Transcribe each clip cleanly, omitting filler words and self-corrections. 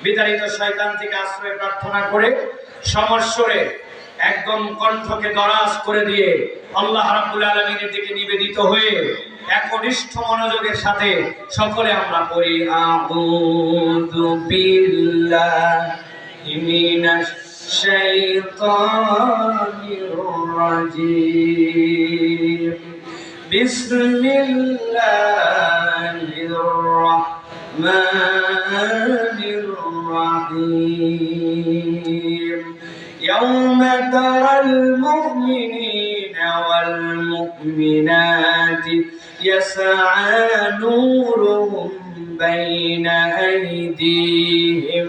বিতাড়িত শয়তান থেকে আশ্রয় প্রার্থনা করে সমস্বরে একদম কণ্ঠকে দরাজ করে দিয়ে আল্লাহ রাব্বুল আলামিনের দিকে নিবেদিত হয়ে একনিষ্ঠ মনোযোগের সাথে সকলে আমরা পড়ি আউযু বিল্লাহি মিনাশ শাইতানির রাজীম বিসমিল্লাহির রাহমানির রাহিম يوم ترى المؤمنين والمؤمنات يسعى نورهم بين أيديهم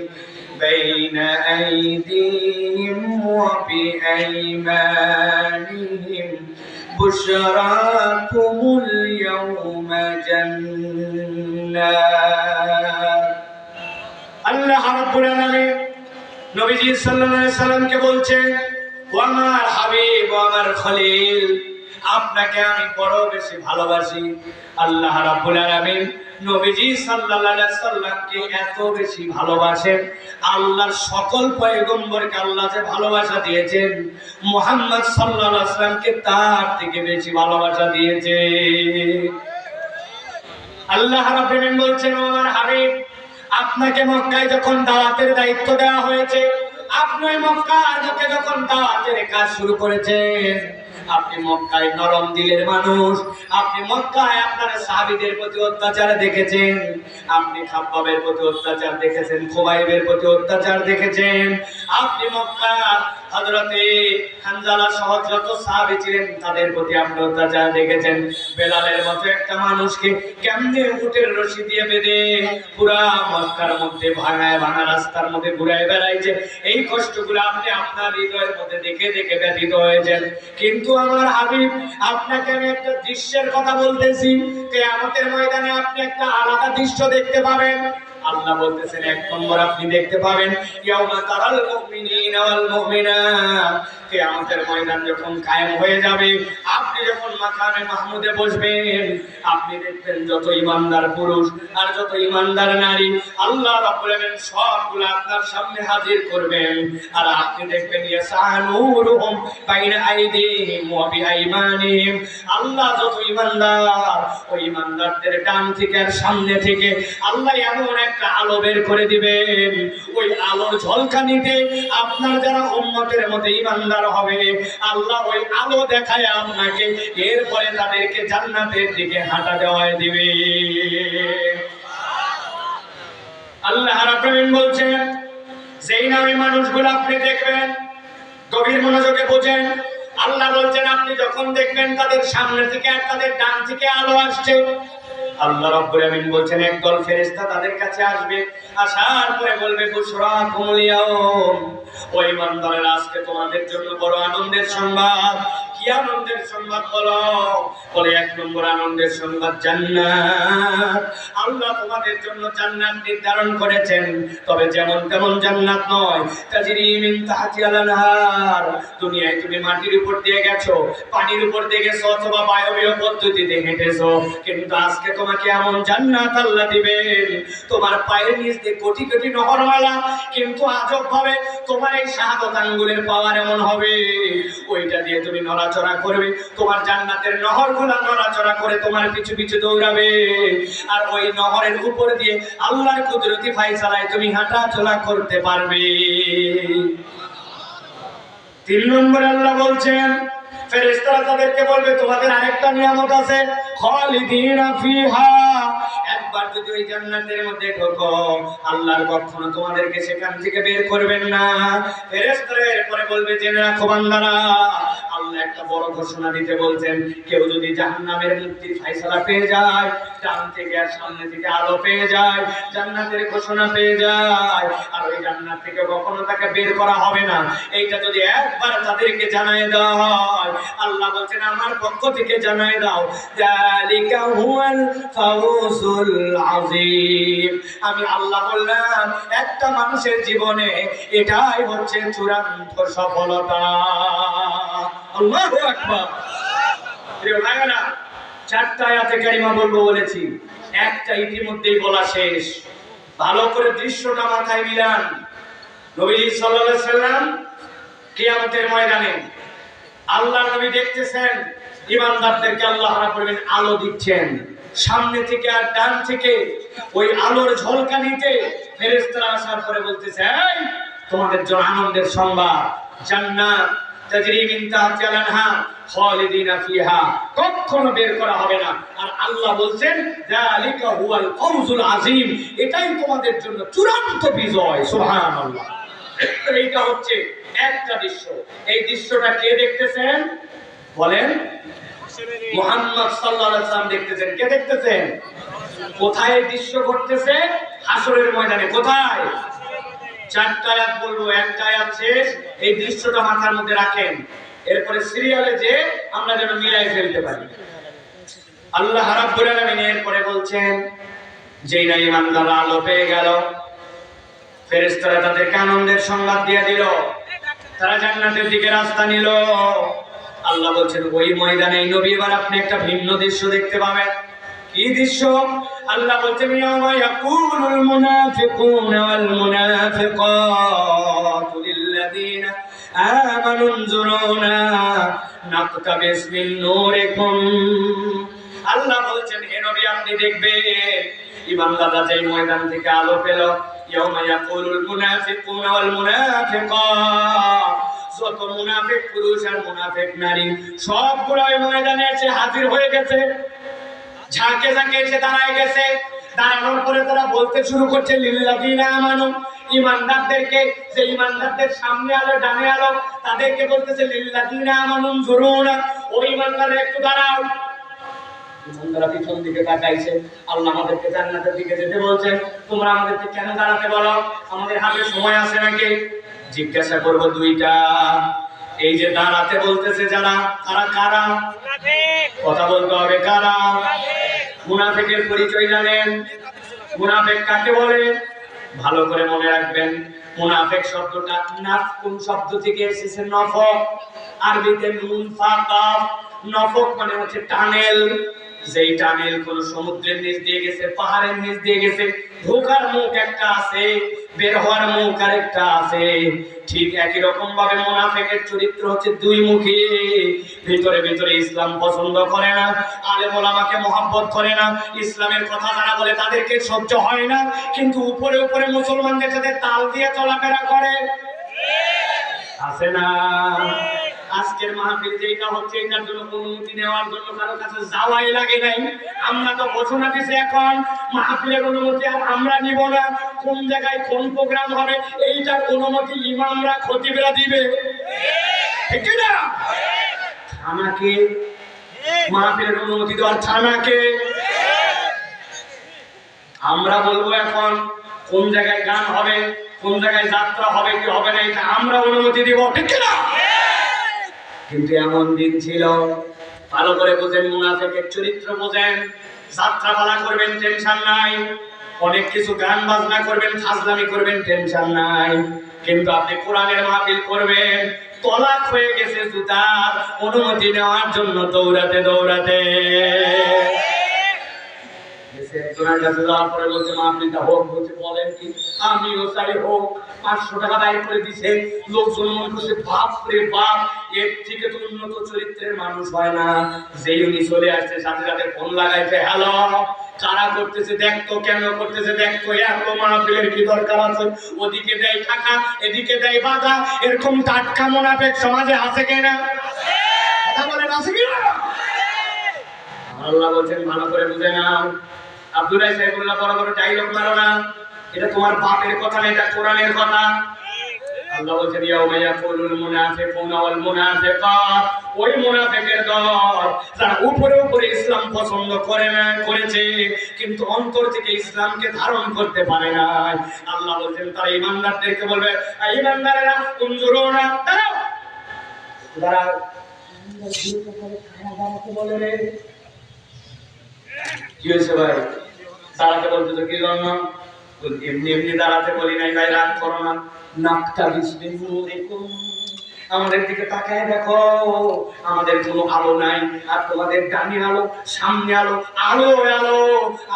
وبأيمانهم بشراكم اليوم جنات الله رب العالمين নবীজি সাল্লাল্লাহু আলাইহি সাল্লামকে বলছেন, ও আমার হাবিব, ও আমার খলিল, আপনাকে আমি বড় বেশি ভালোবাসি। আল্লাহ রাব্বুল আলামিন নবীজি সাল্লাল্লাহু আলাইহি সাল্লামকে এত বেশি ভালোবাসেন, আল্লাহর সকল পয়গম্বরকে আল্লাহ যে ভালোবাসা দিয়েছেন, মুহাম্মদ সাল্লাল্লাহু আলাইহি সাল্লামকে তার থেকে বেশি ভালোবাসা দিয়েছে। আল্লাহ রাব্বুল আলামিন বলছেন, ও আমার হাবিব, আপনাকে মক্কায় যখন দাওয়াতের দায়িত্ব দেওয়া হয়েছে, আপনি মক্কার বুকে যখন দাওয়াতের কাজ শুরু করেছেন, আপনি মক্কায় নরম দিলের মানুষ, আপনি মক্কায় আপনার সাহাবীদের প্রতি অত্যাচার দেখেছেন, আপনি খাব্বাবের প্রতি অত্যাচার দেখেছেন, খুবাইবের প্রতি অত্যাচার দেখেছেন, আপনি মক্কার হযরতে হানজালা সহ যত সাহাবী ছিলেন তাদের প্রতি আপনি অত্যাচার দেখেছেন। বেলালের মতো একটা মানুষকে কেমনে উটের রশি দিয়ে বেঁধে পুরা মক্কার মধ্যে ভাঙা রাস্তার মধ্যে ঘুরায় বেড়াইছে, এই কষ্টগুলো আপনি আপনার হৃদয়ের মধ্যে দেখে দেখে ব্যথিত হয়েছেন। কিন্তু আমার হাবিব, আপনাকে আমি একটা দৃশ্যের কথা বলতেছি, কিয়ামতের ময়দানে আপনি একটা আলাদা দৃশ্য দেখতে পাবেন। আল্লাহ বলতেছেন, এক নম্বর আপনি দেখতে পাবেন ইয়াউমা তারাল মুমিনিনা ওয়াল মুমিনাত, কিয়ামতের ময়দান যখন কায়েম হয়ে যাবে, আপনি যখন মাকামে মাহমুদে বসবেন, আপনি দেখবেন যত ঈমানদার পুরুষ আর যত ঈমানদার নারী আল্লাহ রাব্বুল আলামিন সবগুলো আপনার সামনে হাজির করবেন, আর আপনি দেখবেন ইয়াসানুরুহুম বাইনা আইদিহিম ওয়া বিআইমানিহিম, আল্লাহ যত ঈমানদার ওই ঈমানদারদের ডান থেকে আর সামনে থেকে আল্লাহ এমন একটা আলো বের করে দিবেন, ওই আলোর ঝলকানিতে আপনার যারা উম্মতের মধ্যে ঈমানদার হবে, আল্লাহ ওই আলো দেখায় আপনাকে, এরপরে তাদেরকে জান্নাতের দিকে হাঁটা দেওয়ায় দিবে। আল্লাহ রাব্বুল আলামিন বলছেন, যেই নামে মানুষগুলো আপনি দেখবেন, গভীর মনোযোগে বোঝেন, আল্লাহ বলছেন আপনি যখন দেখবেন তাদের সামনে থেকে আর তাদের ডান থেকে আলো আসছে, আল্লাহ রাব্বুল আলামিন বলছেন একদল ফেরেশতা তাদের কাছে আসবে, আসার পরে বলবে বুশরাকুমুল ইয়াউম, ওই ঈমানদারেরা আজকে তোমাদের জন্য বড় আনন্দের সংবাদ। কি আনন্দের সংবাদ বলো? বলে এক নম্বর আনন্দের সংবাদ জান্নাত। আল্লাহ তোমাদের জন্য জান্নাত নির্ধারণ করেছেন, তবে যেমন তেমন জান্নাত নয়, তাজরি মিন তাহতিহাল আনহার। দুনিয়ায় তুমি মাটির উপর দিয়ে গেছো, পানির উপর দিয়ে গেছো, অথবা বায়বীয় পদ্ধতিতে হেঁটেছো, কিন্তু আজকে তোমাকে এমন জান্নাত আল্লাহ দিবেন, তোমার পায়ের নিচ দিয়ে কোটি কোটি নহরওয়ালা, কিন্তু আজব ভাবে তোমার এই শাহাদাত আঙ্গুলের পাওয়ার এমন হবে, ওইটা দিয়ে তুমি নড়াচড়া করবে, তোমার জান্নাতের নহরগুলা নড়াচড়া করে তোমার পিছু পিছু দৌড়াবে, আর ওই নহরের উপর দিয়ে আল্লাহর কুদরতি ফায়সালায় তুমি হাঁটা চলা করতে পারবে। 3 নম্বর আল্লাহ বলছেন, ফেরেশতারা তাদেরকে বলবে তোমাদের আরেকটা নিয়ামত আছে, খালিদিনা ফিহা, একবার যদি ওই জান্নাতের মধ্যে ঢোকো, আল্লাহর কখনো তোমাদেরকে সেখান থেকে বের করবেন না। ফেরেশতারা এরপরে বলবে, জেনে রাখো বান্দারা, আল্লাহ একটা বড় ঘোষণা দিতে বলছেন, কেউ যদি জাহান্নামের মুক্তির ফয়সালা পেয়ে যায়, ডান থেকে আর সামনে থেকে আলো পেয়ে যায়, জান্নাতের ঘোষণা পেয়ে যায়, আর ওই জান্নাত থেকে কখনো তাকে বের করা হবে না, এইটা যদি একবার তাদেরকে জানায় দেওয়া হয়, আল্লাহ বলছেন আমার পক্ষ থেকে জানায় দাও, যালিকা হুয়াল ফাউজুল আযীম। আমি আল্লাহ বললাম একটা মানুষের জীবনে এটাই হচ্ছে চূড়ান্ত সফলতা। আল্লাহু আকবার। প্রিয় ভাইরা, 4টা আয়াতে কারিমা বলবো বলেছি, একটা ইতিমধ্যেই বলা শেষ। ভালো করে দৃশ্যটা মাথায় মিলান। নবীজি সাল্লাল্লাহু আলাইহি সাল্লাম কিয়ামতের ময়দানে আল্লাহর নবী দেখতেছেন ঈমানদারদেরকে আল্লাহ রাব্বুল আলামিন আলো দিচ্ছেন, সামনে থেকে আর ডান থেকে ওই আলোর ঝলকানিতে ফেরেশতারা আসার পরে বলতেছে, এই তোমাদের জন্য আনন্দের সংবাদ, জান্নাত তাজরি মিন তাহতিহাল আনহার খালিদিনা ফিহা, কখনো বের করা হবে না। আর আল্লাহ বলছেন যালিকা হুয়াল ফাউজুল আযীম, এটাই তোমাদের জন্য চূড়ান্ত বিজয়। সুবহানাল্লাহ। এইটা হচ্ছে একটা দৃশ্য। এই দৃশ্যটা কে দেখতেছেন বলেন? মুহাম্মদ সাল্লাল্লাহু আলাইহি ওয়াসাল্লাম দেখতেছেন। কে দেখতেছেন? কোথায় দৃশ্য ঘটতেছে? হাসরের ময়দানে। কোথায়? চারটা আয়াত বলবো, একটা আয়াত শেষ। এই দৃশ্যটা মাথার মধ্যে রাখেন, এরপরে সিরিয়ালে যে আমরা যেন মিলাই ফেলতে পারি। আল্লাহ রাব্বুল আলামিন এরপরে বলছেন, যেই না ঈমানদাররা আলো পেয়ে গেল, ফেরেশতারা তাদেরকে আনন্দের সংবাদ দিয়ে দিল, তারা জান্নাতের দিকে রাস্তা নিল। আল্লাহ বলছেন ওই ময়দানে নবী এবার আপনি একটা ভিন্ন দৃশ্য দেখতে পাবেন। কি দৃশ্য? আল্লাহ বলছেন ইয়াওমা ইয়াকুলুল মুনাফিকুনা ওয়াল মুনাফিকাতু লিল্লাযীনা আমানু নজুরুনা নাকতাবিস মিন নূরিকুম। আল্লাহ বলছেন হে নবী আপনি দেখবেন ঈমানদাররা যেই ময়দান থেকে আলো পেল, ইয়াওমা ইয়াকুলুল মুনাফিকুনা ওয়াল মুনাফিকাত, যত মুনাফিক পুরুষ আর মুনাফিক নারী সবগুলো ওই ময়দানে এসে হাজির হয়ে গেছে, ঝাঁকে ঝাঁকে এসে দাঁড়ায় গেছে। দাঁড়ানোর পরে তারা বলতে শুরু করছে লিল্লাযীনা আমানু, ঈমানদারদেরকে, যে ঈমানদারদের সামনে আলো ডানে আলো তাদেরকে বলতেছে লিল্লাযীনা আমানু নজুরুনা, ও ঈমানদাররা একটু দাঁড়াও। ঈমানদাররা পিছন দিকে তাকাইছে, আল্লাহ আমাদেরকে জান্নাতের দিকে যেতে বলছেন, তোমরা আমাদেরকে কেন দাঁড়াতে বলো? আমাদের হাতে সময় আছে নাকি? জিজ্ঞাসা করব দুইটা, এই যে দাঁড়াতে বলতেছে যারা, তারা কারা? কথা বলতে হবে, কারা? মুনাফিকের পরিচয় জানেন? মুনাফিক কাকে বলে? ভালো করে মনে রাখবেন। মুনাফিক শব্দটা নাফকুন শব্দ থেকে এসেছে, নফক, আরবিতে নুন ফাকাফ। নফক মানে হচ্ছে টানেল, যেই টানেল কোন সমুদ্রের নিচ দিয়ে গেছে, পাহাড়ের নিচ দিয়ে গেছে, ঢোকার মুখ একটা আছে, বের হওয়ার মুখ আরেকটা আছে। ঠিক একই রকম ভাবে মুনাফিকের চরিত্র হচ্ছে দুই মুখী। ভিতরে ভিতরে ইসলাম পছন্দ করে না, আলেম ওলামাকে মহব্বত করে না, ইসলামের কথা যারা বলে তাদেরকে সহ্য হয় না, কিন্তু উপরে উপরে মুসলমানদের সাথে তাল দিয়ে চলাফেরা করে। আছে না? আজকের মাহফিল যেটা হচ্ছে এটার জন্য অনুমতি নেওয়ার জন্য কারো কাছে যাওয়াই লাগে নাই। আমরা তো ঘোষণা দিছি এখন মাহফিলের অনুমতি আর আমরা নিব না। কোন জায়গায় কোন প্রোগ্রাম হবে এইটার অনুমতি ইমামরা খতিবরা দিবে, ঠিক না? থানাকে মাহফিলের অনুমতি দেওয়ার থানাকে। আমরা বলবো এখন কোন জায়গায় গান হবে, কোন জায়গায় যাত্রা হবে কি হবে না, এটা আমরা অনুমতি দিব, ঠিক না? কিন্তু এমন দিন ছিল, ভালো করে বুঝেন, মুনাফিকের চরিত্র বুঝেন। যাত্রা পালা করবেন, টেনশন নাই, অনেক কিছু গান বাজনা করবেন, ফাজলামি করবেন, টেনশন নাই। কিন্তু আপনি কোরআনের মাহফিল করবেন, তলাক হয়ে গেছে জুতার অনুমতি নেওয়ার জন্য দৌড়াতে দৌড়াতে। একজনের কাছে যাওয়ার পরে বলছে মাহফিলটা হোক, বলছে বলেন কি? আমিও চাই হোক। 500 টাকা দায়ী করে দিছে। লোকজন মনে করছে বাপ রে বাপ, এর থেকে তো উন্নত চরিত্রের মানুষ হয় না। যেই উনি চলে আসছে সাথে সাথে ফোন লাগাইছে, হ্যালো কারা করতেছে দেখতো, কেন করতেছে দেখতো, এত মাহফিলের কি দরকার আছে? ওদিকে দেয় টাকা, এদিকে দেয় বাধা। এরকম টাটকা মুনাফিক সমাজে আছে কিনা? কথা বলেন, আছে কিনা? আল্লাহ বলছেন ভালো করে বুঝে নাও। আব্দুল্লাহ সাইফুল্লাহ বড় বড় ডায়লগ মারো না, এটা তোমার বাপের কথা না, এটা কোরআনের কথা। আল্লাহ বলছেন ইয়াউমা ইয়াকুলুল মুনাফিকুনা ওয়াল মুনাফিকাত, ওই মুনাফিকের দল যারা উপরে উপরে ইসলাম পছন্দ করে না, করেছে কিন্তু অন্তর থেকে ইসলামকে ধারণ করতে পারে না। আল্লাহ বলছেন তারা ঈমানদারদেরকে বলবে, ঈমানদারেরা উনজুরুনা, দাঁড়াও দাঁড়াও। দাঁড়াতে বলে রে, কি হয়েছে ভাই? দাঁড়াতে বলতে তো কি জন্য? এমনি এমনি দাঁড়াতে বলি নাই ভাই, রাগ করো না। নাকটা বিসমিল্লাহিকুম, আমাদের দিকে তাকায় দেখো, আমাদের কোনো আলো নাই, আর তোমাদের ডানে আলো, সামনে আলো, আলো আলো।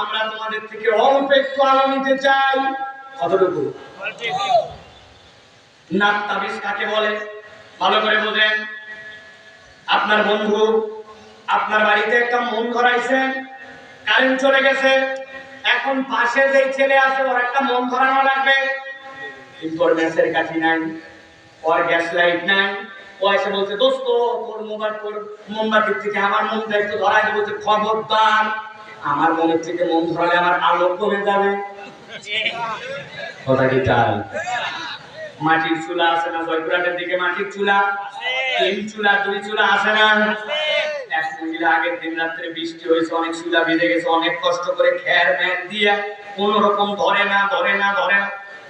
আমরা তোমাদের থেকে অল্প একটু আলো নিতে চাই। কতটুকু? নাক তাবিজ কাকে বলে ভালো করে বোঝেন। আপনার বন্ধু আপনার বাড়িতে একটা মন ধরাইছে, কারেন্ট চলে গেছে, এখন পাশে যে ছেলে আছে ওর একটা মন ধরানো লাগবে, কিন্তু ওর ম্যাচের কাঠি নাই, ওর গ্যাস লাইট নাই। ও এসে বলছে, দোস্ত তোর মোবাইল, তোর মোমবাতির থেকে আমার মনটা একটু ধরাই দে। বলছে, খবরদার, আমার মনের থেকে মন ধরালে আমার আলো কমে যাবে। কথা কি তাই? মাটির চুলা আছে না জয়পুরহাটের দিকে? মাটির চুলা, 3 চুলা 2 চুলা আছে না? এক মহিলা আগের দিন রাত্রে বৃষ্টি হয়েছে, অনেক চুলা ভিজে গেছে, অনেক কষ্ট করে খের ম্যাট দিয়ে কোন রকম ধরে না।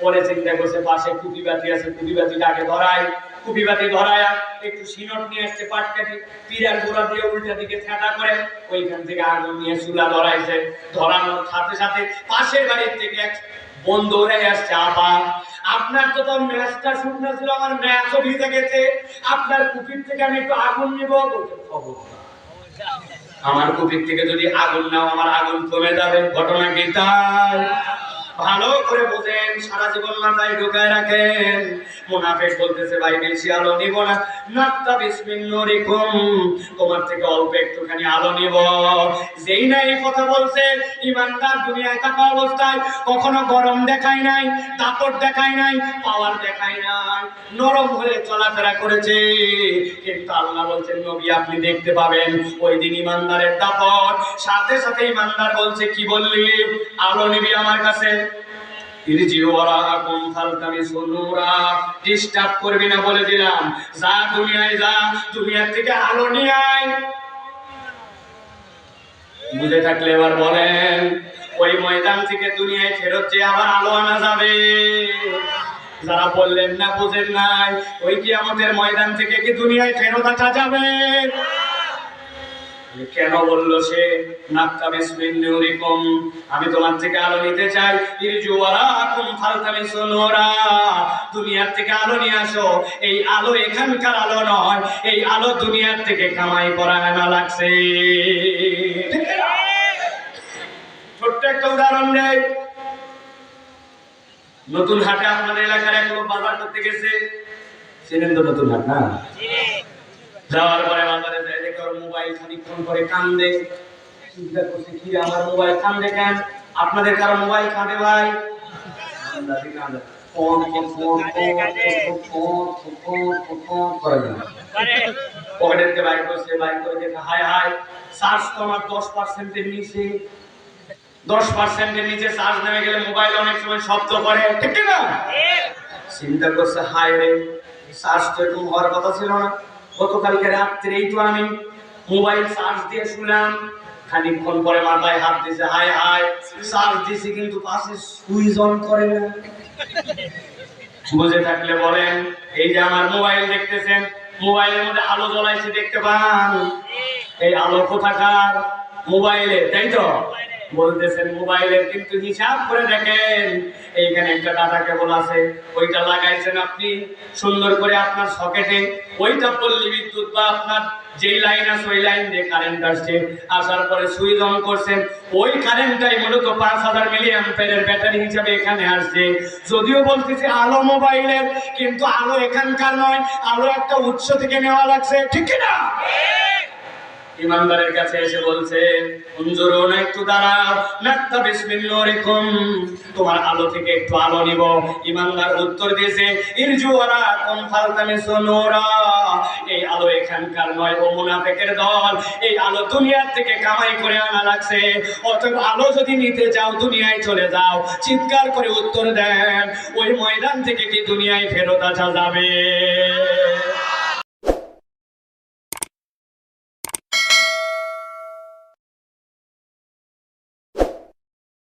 পরে চিন্তা করছে পাশে কুপি বাতি আছে, কুপি বাতিটা আগে ধরাই। কুপি বাতি ধরায়া একটু সিনট নিয়ে আসছে, পাটকাঠি পিড়ার গোড়া দিয়ে উল্টা দিকে ঠেটা করে ওইখান থেকে আগুন নিয়ে চুলা ধরাইছে। ধরানোর সাথে সাথে পাশের বাড়ির থেকে এক বন্ধু উড়ে আসছে, আপা আপনার তো তো ম্যাচটা শুকনো ছিল, আমার ম্যাচও ভিজে গেছে, আপনার কুপির থেকে আমি একটু আগুন নিব। খবর, আমার কুপির থেকে যদি আগুন নাও আমার আগুন কমে যাবে। ঘটনা কি তাই? ভালো করে বোঝেন, সারা জীবন মাথায় ঢুকায় রাখেন। মুনাফিক বলতেছে, ভাই বেশি আলো নিব না, নাত্তা বিসমিন নূরিকুম, তোমার থেকে অল্প একটুখানি আলো নিব। যেই না এই কথা বলছে, ইমানদার দুনিয়ায় থাকা অবস্থায় কখনো গরম দেখায় নাই, দাপট দেখায় নাই, পাওয়ার দেখায় নাই, নরম হয়ে চলাফেরা করেছে। কিন্তু আল্লাহ বলছেন, নবী আপনি দেখতে পাবেন ওই দিন ইমানদারের দাপট। সাথে সাথে ইমানদার বলছে, কি বললি? আলো নিবি আমার কাছে, ডিস্টার্ব করবি না বলে দিলাম। যা দুনিয়ায় যা, দুনিয়ার থেকে আলো নিয়ে আয়। বুঝে থাকলে এবার বলেন, ওই ময়দান থেকে দুনিয়ায় ফেরত যে আবার আলো আনা যাবে? যারা বললেন না, বুঝেন নাই, ওই কিয়ামতের ময়দান থেকে কি দুনিয়ায় ফেরত আসা যাবে? কেন বললো সে, নাত্তা বিসমিন নূরিকুম, আমি তোমার থেকে আলো নিতে চাই। ইরজু ওয়ারাকুম ফালতামিসু নূরা, দুনিয়ার থেকে আলো নিয়ে আসো। এই আলো এখানকার আলো নয়, এই আলো দুনিয়ার থেকে কামাই করা আনা লাগছে। ছোট্ট একটা উদাহরণ দেই। নতুন হাটে আপনাদের এলাকার এক লোক বাজার করতে গেছে, চেনেন তো নতুন হাট না? যাওয়ার পরে বাজারে যায়, দেখে ওর মোবাইল খানিকক্ষণ করে কান্দে। চিন্তা করছে, কি আমার মোবাইল কান্দে কেন? আপনাদের কারো মোবাইল কাঁদে ভাই? পকেটের বাইর করছে, বাইর করে দেখে, হায় হায়, চার্জ তো আমার 10%-এর নিচে। 10%-এর নিচে চার্জ নেমে গেলে মোবাইল অনেক সময় শব্দ করে, ঠিক না? চিন্তা করছে, হায় রে, চার্জ তো এরকম হওয়ার কথা ছিল না। গতকালকে রাত্রেই তো আমি মোবাইল চার্জ দিয়ে শুনলাম। খানিকক্ষণ পরে মাথায় হাত দিয়েছে, হায় হায়, চার্জ দিয়েছি কিন্তু পাশে সুইচ অন করে না। বুঝে থাকলে বলেন, এই যে আমার মোবাইল দেখতেছেন, মোবাইলের মধ্যে আলো জ্বলাইছে, দেখতে পান? এই আলো কোথাকার? মোবাইলের, তাই তো? বলতেছেন মোবাইলের, কিন্তু হিসাব করে দেখেন, এইখানে একটা ডাটা কেবল আছে, ওইটা লাগাইছেন আপনি সুন্দর করে আপনার সকেটে, ওইটা পল্লী বিদ্যুৎ বা আপনার যেই লাইন আছে ওই লাইন দিয়ে কারেন্ট আসছে, আসার পরে সুইচ অন করছেন, ওই কারেন্টটাই মূলত 5000 মিলি অ্যাম্পিয়ারের ব্যাটারি হিসাবে এখানে আসছে। যদিও বলতেছে আলো মোবাইলের, কিন্তু আলো এখানকার নয়, আলো একটা উৎস থেকে নেওয়া লাগছে, ঠিক কিনা? ইমানদারের কাছে এসে বলছে, উনজুরুন, একটু দাঁড়াও, নাত্তা বিসমিন নূরিকুম, তোমার আলো থেকে একটু আলো নিব। ইমানদার উত্তর দিয়েছে, ইরজু ওয়ারাকুম ফালতামিসু নূরা, এই আলো এখানকার নয়, ও মুনাফিকের দল, এই আলো দুনিয়ার থেকে কামাই করে আনা লাগছে। অতএব আলো যদি নিতে চাও দুনিয়ায় চলে যাও। চিৎকার করে উত্তর দেন, ওই ময়দান থেকে কি দুনিয়ায় ফেরত আসা যাবে?